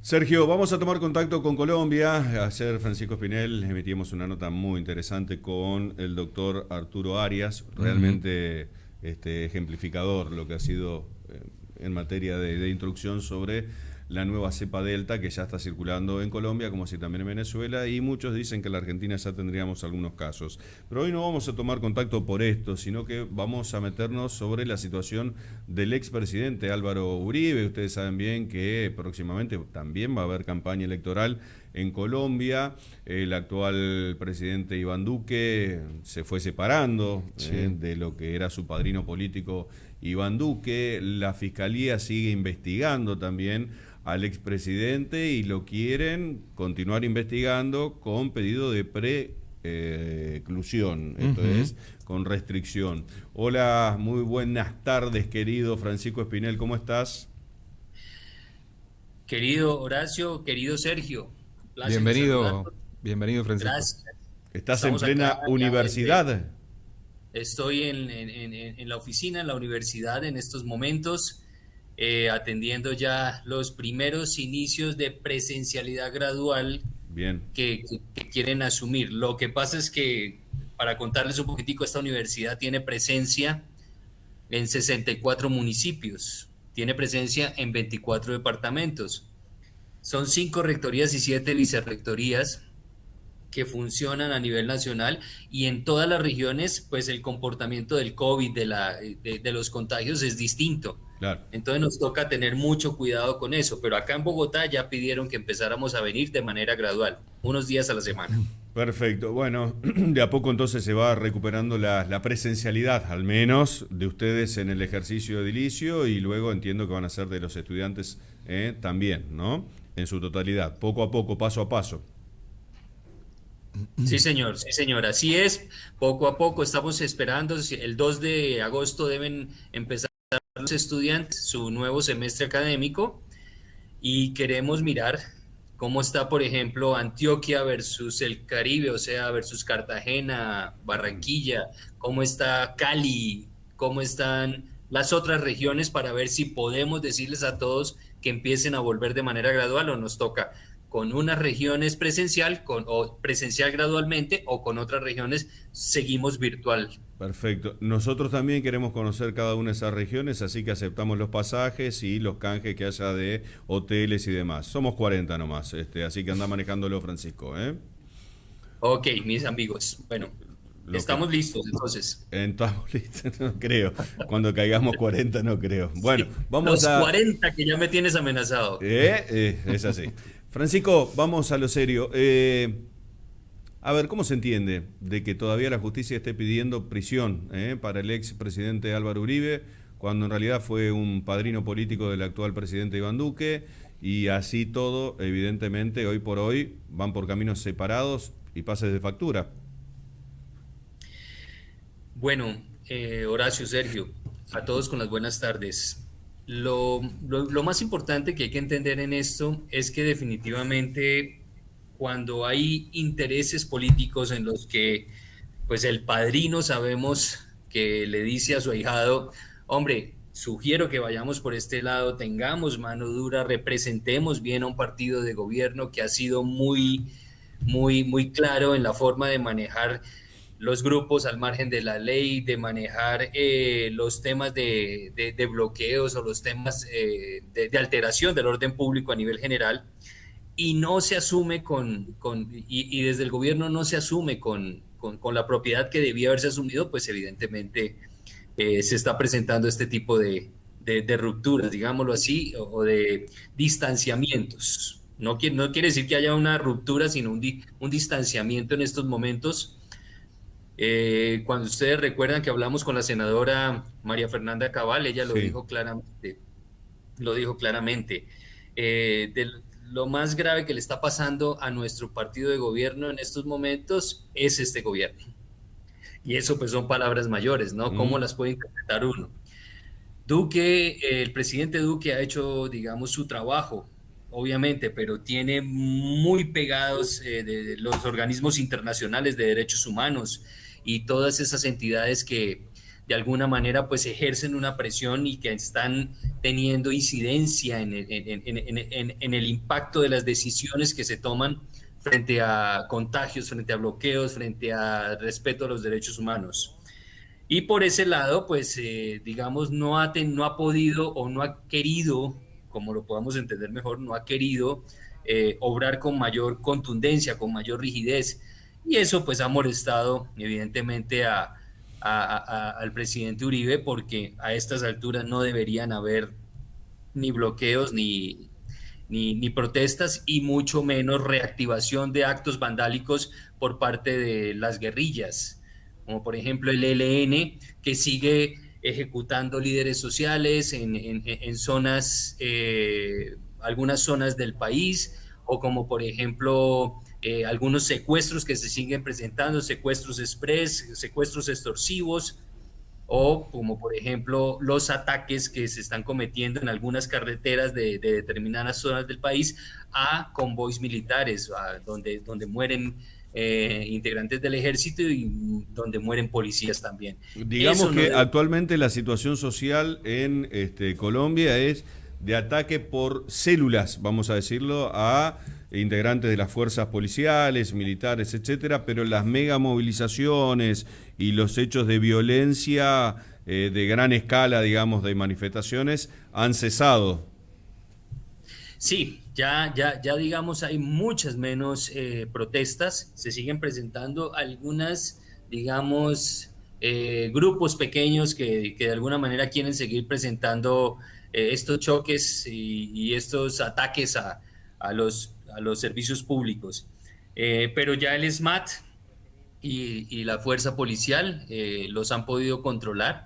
Sergio, vamos a tomar contacto con Colombia. Ayer Francisco Espinel emitimos una nota muy interesante con el doctor Arturo Arias, Ujú. realmente ejemplificador lo que ha sido en materia de instrucción sobre la nueva cepa Delta que ya está circulando en Colombia, como así también en Venezuela, y muchos dicen que en la Argentina ya tendríamos algunos casos. Pero hoy no vamos a tomar contacto por esto, sino que vamos a meternos sobre la situación del expresidente Álvaro Uribe. Ustedes saben bien que próximamente también va a haber campaña electoral en Colombia. El actual presidente Iván Duque se fue separando Sí. de lo que era su padrino político Iván Duque. La fiscalía sigue investigando también al expresidente y lo quieren continuar investigando con pedido de preclusión, esto Ujú. es, con restricción. Hola, muy buenas tardes, querido Francisco Espinel, ¿cómo estás? Querido Horacio, querido Sergio, un placer en Bienvenido, saludarlos. bienvenido Francisco. Gracias. ¿Estás en Estamos acá plena ya universidad? estoy en la oficina, en la universidad en estos momentos, atendiendo ya los primeros inicios de presencialidad gradual Bien. que quieren asumir. Lo que pasa es que, para contarles un poquitico, esta universidad tiene presencia en 64 municipios, tiene presencia en 24 departamentos. Son 5 rectorías y 7 vicerrectorías que funcionan a nivel nacional, y en todas las regiones, pues el comportamiento del COVID, de los contagios es distinto. Claro. Entonces nos toca tener mucho cuidado con eso, pero acá en Bogotá ya pidieron que empezáramos a venir de manera gradual, unos días a la semana. Perfecto. Bueno, de a poco entonces se va recuperando la presencialidad, al menos de ustedes en el ejercicio edilicio, y luego entiendo que van a ser de los estudiantes también, ¿no? En su totalidad, poco a poco, paso a paso. Sí, señor, así es. Poco a poco estamos esperando. El 2 de agosto deben empezar los estudiantes su nuevo semestre académico. Y queremos mirar cómo está, por ejemplo, Antioquia versus el Caribe, o sea, versus Cartagena, Barranquilla, cómo está Cali, cómo están las otras regiones, para ver si podemos decirles a todos que empiecen a volver de manera gradual, o nos toca con unas regiones presencial, o presencial gradualmente, o con otras regiones seguimos virtual. Perfecto. Nosotros también queremos conocer cada una de esas regiones, así que aceptamos los pasajes y los canjes que haya de hoteles y demás. Somos 40 nomás, así que anda manejándolo Francisco, ¿eh? Ok, mis amigos. Bueno, Lo que estamos listos entonces. estamos listos, no creo. Cuando caigamos 40 no creo. Bueno, Sí, vamos los a 40 que ya me tienes amenazado. es así. Francisco, vamos a lo serio. A ver, ¿cómo se entiende de que todavía la justicia esté pidiendo prisión para el ex presidente Álvaro Uribe, cuando en realidad fue un padrino político del actual presidente Iván Duque? Y así todo, evidentemente, hoy por hoy van por caminos separados y pases de factura. Bueno, Horacio, Sergio, a todos con las buenas tardes. Lo más importante que hay que entender en esto es que definitivamente, cuando hay intereses políticos en los que, pues, el padrino sabemos que le dice a su ahijado: hombre, sugiero que vayamos por este lado, tengamos mano dura, representemos bien a un partido de gobierno que ha sido muy claro en la forma de manejar los grupos al margen de la ley, de manejar los temas de bloqueos, o los temas de alteración del orden público a nivel general, y no se asume y desde el gobierno no se asume con la propiedad que debía haberse asumido. Pues evidentemente se está presentando este tipo de rupturas, digámoslo así, o de distanciamientos. No quiere decir que haya una ruptura, sino un distanciamiento en estos momentos. Cuando ustedes recuerdan que hablamos con la senadora María Fernanda Cabal, ella Sí. lo dijo claramente. Lo más grave que le está pasando a nuestro partido de gobierno en estos momentos es este gobierno. Y eso, pues, son palabras mayores, ¿no? ¿Cómo Mm. las puede interpretar uno? Duque, el presidente Duque ha hecho, digamos, su trabajo, obviamente, pero tiene muy pegados de los organismos internacionales de derechos humanos y todas esas entidades que de alguna manera pues ejercen una presión y que están teniendo incidencia en el impacto de las decisiones que se toman frente a contagios, frente a bloqueos, frente a respeto a los derechos humanos. Y por ese lado, pues, digamos, no ha podido o no ha querido, como lo podamos entender mejor, no ha querido obrar con mayor contundencia, con mayor rigidez. Y eso, pues, ha molestado, evidentemente, al presidente Uribe, porque a estas alturas no deberían haber ni bloqueos ni protestas y mucho menos reactivación de actos vandálicos por parte de las guerrillas, como por ejemplo el ELN, que sigue ejecutando líderes sociales en zonas, algunas zonas del país, o como por ejemplo algunos secuestros que se siguen presentando, secuestros express, secuestros extorsivos, o como por ejemplo los ataques que se están cometiendo en algunas carreteras de determinadas zonas del país a convoys militares, donde mueren integrantes del ejército y donde mueren policías también. Digamos Eso no que debe. actualmente la situación social en Colombia es de ataque por células, vamos a decirlo, a integrantes de las fuerzas policiales, militares, etcétera, pero las mega movilizaciones y los hechos de violencia de gran escala, digamos, de manifestaciones, han cesado. Sí, ya digamos hay muchas menos protestas, se siguen presentando algunas, digamos, grupos pequeños que de alguna manera quieren seguir presentando estos choques y estos ataques a los servicios públicos. Pero ya el SMAT y la fuerza policial los han podido controlar.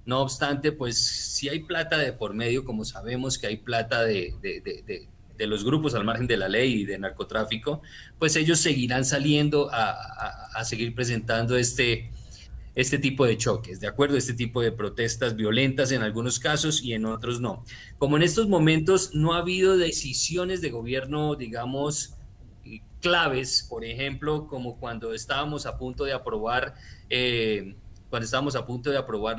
No obstante, pues si hay plata de por medio, como sabemos que hay plata de los grupos al margen de la ley y de narcotráfico, pues ellos seguirán saliendo a seguir presentando este tipo de choques, ¿de acuerdo? Este tipo de protestas violentas en algunos casos y en otros no. Como en estos momentos no ha habido decisiones de gobierno, digamos, claves, por ejemplo, como cuando estábamos a punto de aprobar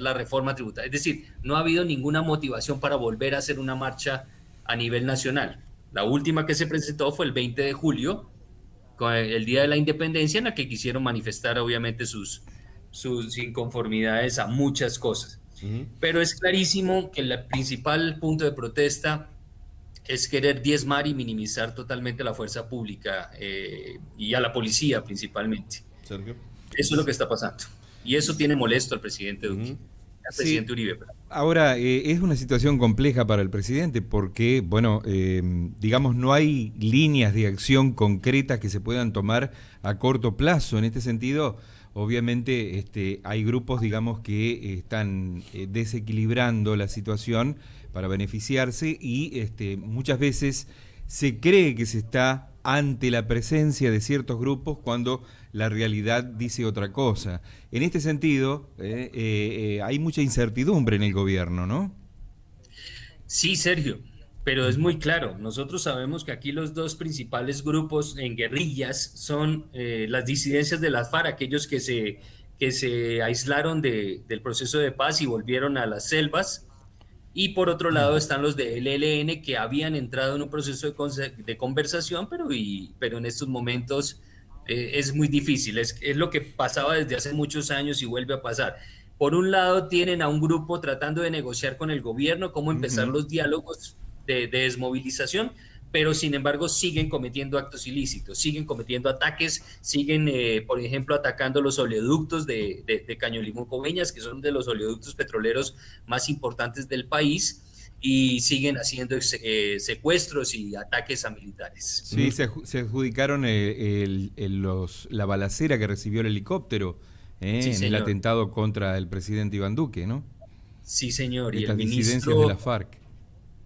la reforma tributaria. Es decir, no ha habido ninguna motivación para volver a hacer una marcha a nivel nacional. La última que se presentó fue el 20 de julio, con el Día de la Independencia, en la que quisieron manifestar obviamente sus inconformidades a muchas cosas. Uh -huh. Pero es clarísimo que el principal punto de protesta es querer diezmar y minimizar totalmente la fuerza pública y a la policía principalmente. Sergio. Eso es lo que está pasando. Y eso tiene molesto al presidente Uh Duque, -huh. al Sí, presidente Uribe. Perdón. ahora es una situación compleja para el presidente porque, bueno, digamos, no hay líneas de acción concretas que se puedan tomar a corto plazo. En este sentido, obviamente, hay grupos, digamos, que están desequilibrando la situación para beneficiarse y muchas veces se cree que se está ante la presencia de ciertos grupos cuando la realidad dice otra cosa. En este sentido, hay mucha incertidumbre en el gobierno, ¿no? Sí, Sergio, pero es muy claro. Nosotros sabemos que aquí los dos principales grupos en guerrillas son las disidencias de las FARC, aquellos que se aislaron del proceso de paz y volvieron a las selvas. Y por otro lado están los del ELN que habían entrado en un proceso de conversación, pero en estos momentos es muy difícil. Es lo que pasaba desde hace muchos años y vuelve a pasar. Por un lado tienen a un grupo tratando de negociar con el gobierno cómo empezar Ujú. los diálogos de desmovilización, pero sin embargo siguen cometiendo actos ilícitos, siguen cometiendo ataques, siguen, por ejemplo, atacando los oleoductos de Caño-Limón-Coveñas, que son de los oleoductos petroleros más importantes del país, y siguen haciendo secuestros y ataques a militares. Sí, se adjudicaron la balacera que recibió el helicóptero Sí, en el señor. atentado contra el presidente Iván Duque, ¿no? Sí, señor. Estas disidencias de la FARC.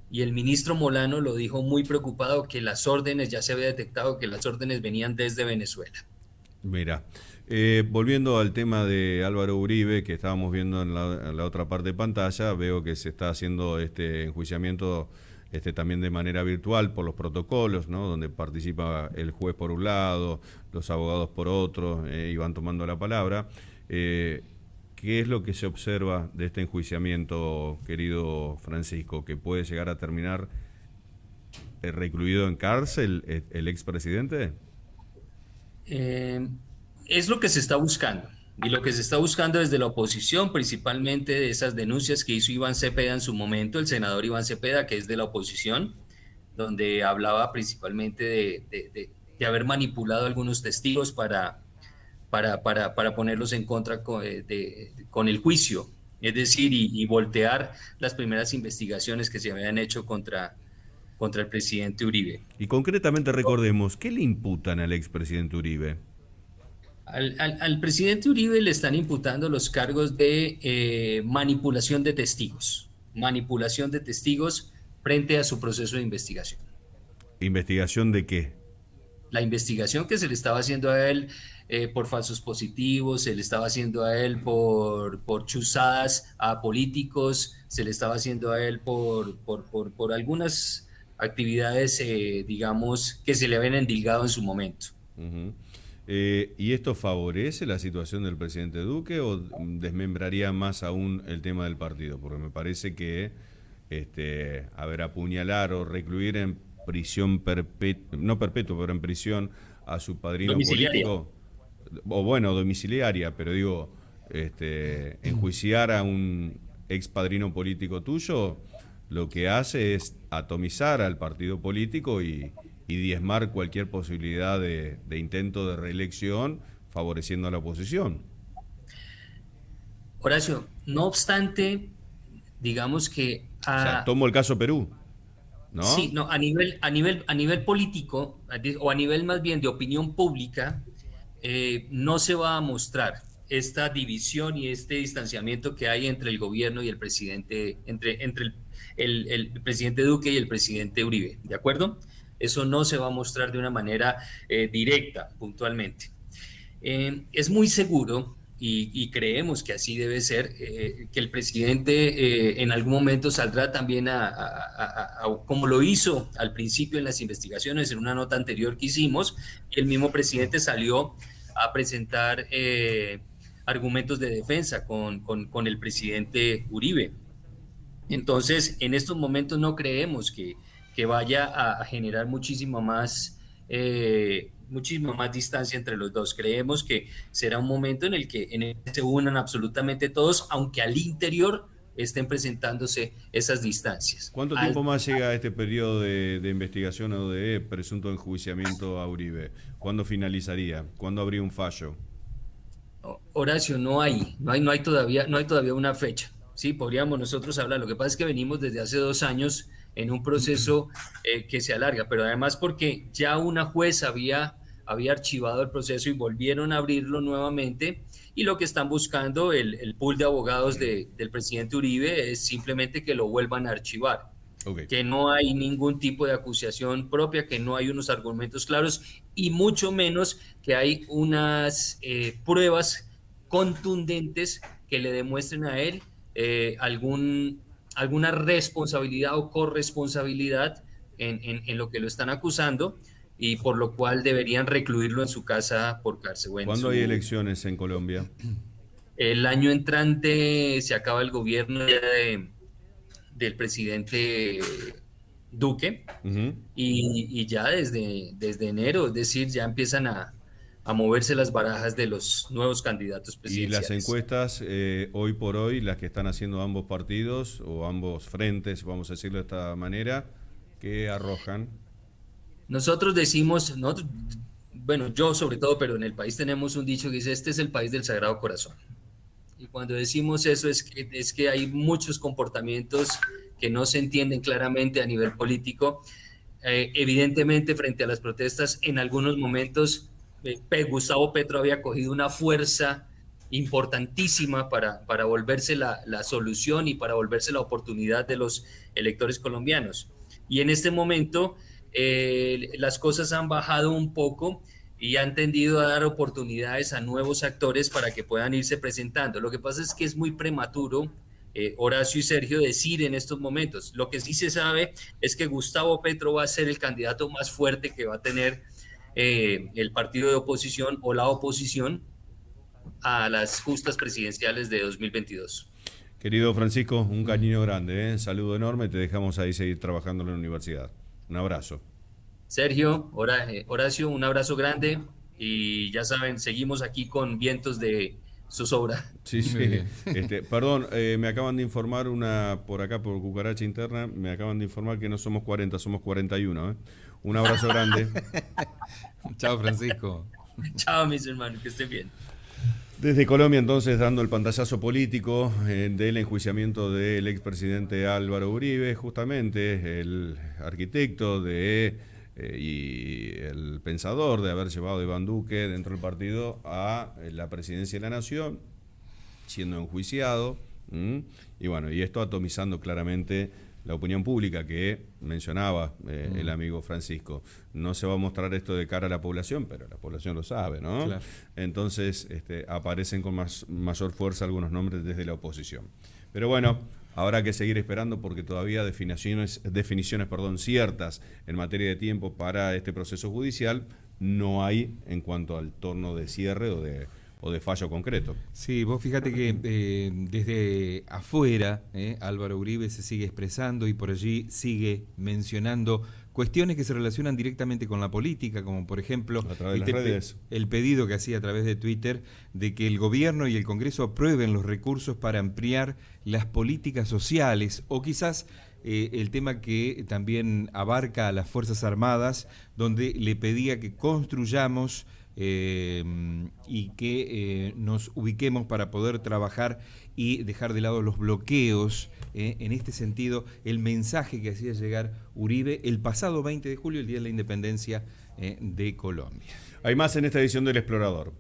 Y el ministro Molano lo dijo muy preocupado que las órdenes, ya se había detectado que las órdenes venían desde Venezuela. Mira, volviendo al tema de Álvaro Uribe, que estábamos viendo en la otra parte de pantalla, veo que se está haciendo este enjuiciamiento también de manera virtual por los protocolos, ¿no? Donde participa el juez por un lado, los abogados por otro, y van tomando la palabra. ¿qué es lo que se observa de este enjuiciamiento, querido Francisco, que puede llegar a terminar recluido en cárcel el expresidente? Eh, es lo que se está buscando. Y lo que se está buscando desde la oposición, principalmente de esas denuncias que hizo Iván Cepeda en su momento, el senador Iván Cepeda, que es de la oposición, donde hablaba principalmente de haber manipulado a algunos testigos para ponerlos en contra con el juicio, es decir, y voltear las primeras investigaciones que se habían hecho contra el presidente Uribe. Y concretamente recordemos, ¿qué le imputan al expresidente Uribe? Al presidente Uribe le están imputando los cargos de manipulación de testigos frente a su proceso de investigación. ¿Investigación de qué? La investigación que se le estaba haciendo a él por falsos positivos, se le estaba haciendo a él por chuzadas a políticos, se le estaba haciendo a él por algunas actividades, digamos, que se le habían endilgado en su momento. Uh-huh. ¿Y esto favorece la situación del presidente Duque o desmembraría más aún el tema del partido? Porque me parece que apuñalar o recluir en prisión perpetua, no perpetua, pero en prisión a su padrino político, o bueno, domiciliaria, pero digo, enjuiciar a un ex padrino político tuyo, lo que hace es atomizar al partido político y diezmar cualquier posibilidad de intento de reelección, favoreciendo a la oposición. Horacio, no obstante, digamos que O sea, tomo el caso Perú, ¿no? sí, no, a nivel político, o a nivel más bien de opinión pública, no se va a mostrar esta división y este distanciamiento que hay entre el gobierno y el presidente, entre el presidente Duque y el presidente Uribe, ¿de acuerdo? Eso no se va a mostrar de una manera directa, puntualmente. Es muy seguro, y creemos que así debe ser, que el presidente en algún momento saldrá también como lo hizo al principio en las investigaciones, en una nota anterior que hicimos, el mismo presidente salió a presentar argumentos de defensa con el presidente Uribe. Entonces, en estos momentos no creemos que vaya a generar muchísima más distancia entre los dos. Creemos que será un momento en el que se unan absolutamente todos, aunque al interior estén presentándose esas distancias. ¿Cuánto tiempo más llega este periodo de investigación o de presunto enjuiciamiento a Uribe? ¿Cuándo finalizaría? ¿Cuándo habría un fallo? Horacio, no hay todavía una fecha. Sí, podríamos nosotros hablar. Lo que pasa es que venimos desde hace 2 años en un proceso que se alarga, pero además porque ya una juez había archivado el proceso y volvieron a abrirlo nuevamente, y lo que están buscando el pool de abogados del presidente Uribe es simplemente que lo vuelvan a archivar. Okay. Que no hay ningún tipo de acusación propia, que no hay unos argumentos claros y mucho menos que hay unas pruebas contundentes que le demuestren a él alguna responsabilidad o corresponsabilidad en lo que lo están acusando, y por lo cual deberían recluirlo en su casa por cárcel. ¿Cuándo hay elecciones en Colombia? El año entrante se acaba el gobierno del presidente Duque, y ya desde enero, es decir, ya empiezan a moverse las barajas de los nuevos candidatos presidenciales. Y las encuestas, hoy por hoy, las que están haciendo ambos partidos o ambos frentes, vamos a decirlo de esta manera, ¿qué arrojan? Nosotros decimos, bueno, yo sobre todo, pero en el país tenemos un dicho que dice: este es el país del Sagrado Corazón. Y cuando decimos eso es que hay muchos comportamientos que no se entienden claramente a nivel político. Evidentemente, frente a las protestas, en algunos momentos Gustavo Petro había cogido una fuerza importantísima para volverse la solución y para volverse la oportunidad de los electores colombianos. Y en este momento las cosas han bajado un poco y han tendido a dar oportunidades a nuevos actores para que puedan irse presentando. Lo que pasa es que es muy prematuro, Horacio y Sergio, decir en estos momentos. Lo que sí se sabe es que Gustavo Petro va a ser el candidato más fuerte que va a tener el partido de oposición o la oposición, a las justas presidenciales de 2022. Querido Francisco, un cariño grande, ¿eh? Saludo enorme, te dejamos ahí seguir trabajando en la universidad. Un abrazo. Sergio, Horacio, un abrazo grande y ya saben, seguimos aquí con vientos de zozobra. Sí, Muy sí. bien. Perdón, me acaban de informar por acá, por Cucaracha Interna, me acaban de informar que no somos 40, somos 41, ¿eh? Un abrazo grande. Chao, Francisco. Chao, mis hermanos, que estén bien. Desde Colombia, entonces, dando el pantallazo político del enjuiciamiento del expresidente Álvaro Uribe, justamente el arquitecto y el pensador de haber llevado a Iván Duque dentro del partido a la presidencia de la Nación, siendo enjuiciado. Y bueno, y esto atomizando claramente la opinión pública que mencionaba el amigo Francisco. No se va a mostrar esto de cara a la población, pero la población lo sabe, ¿no? Claro. Entonces aparecen con mayor fuerza algunos nombres desde la oposición. Pero bueno, habrá que seguir esperando porque todavía definiciones ciertas en materia de tiempo para este proceso judicial no hay en cuanto al torno de cierre o de fallo concreto. Sí, vos fíjate que desde afuera Álvaro Uribe se sigue expresando y por allí sigue mencionando cuestiones que se relacionan directamente con la política, como por ejemplo A través de las redes. el pedido que hacía a través de Twitter de que el gobierno y el Congreso aprueben los recursos para ampliar las políticas sociales o quizás el tema que también abarca a las Fuerzas Armadas, donde le pedía que construyamos y que nos ubiquemos para poder trabajar y dejar de lado los bloqueos. En este sentido, el mensaje que hacía llegar Uribe el pasado 20 de julio, el Día de la Independencia de Colombia. Hay más en esta edición del Explorador.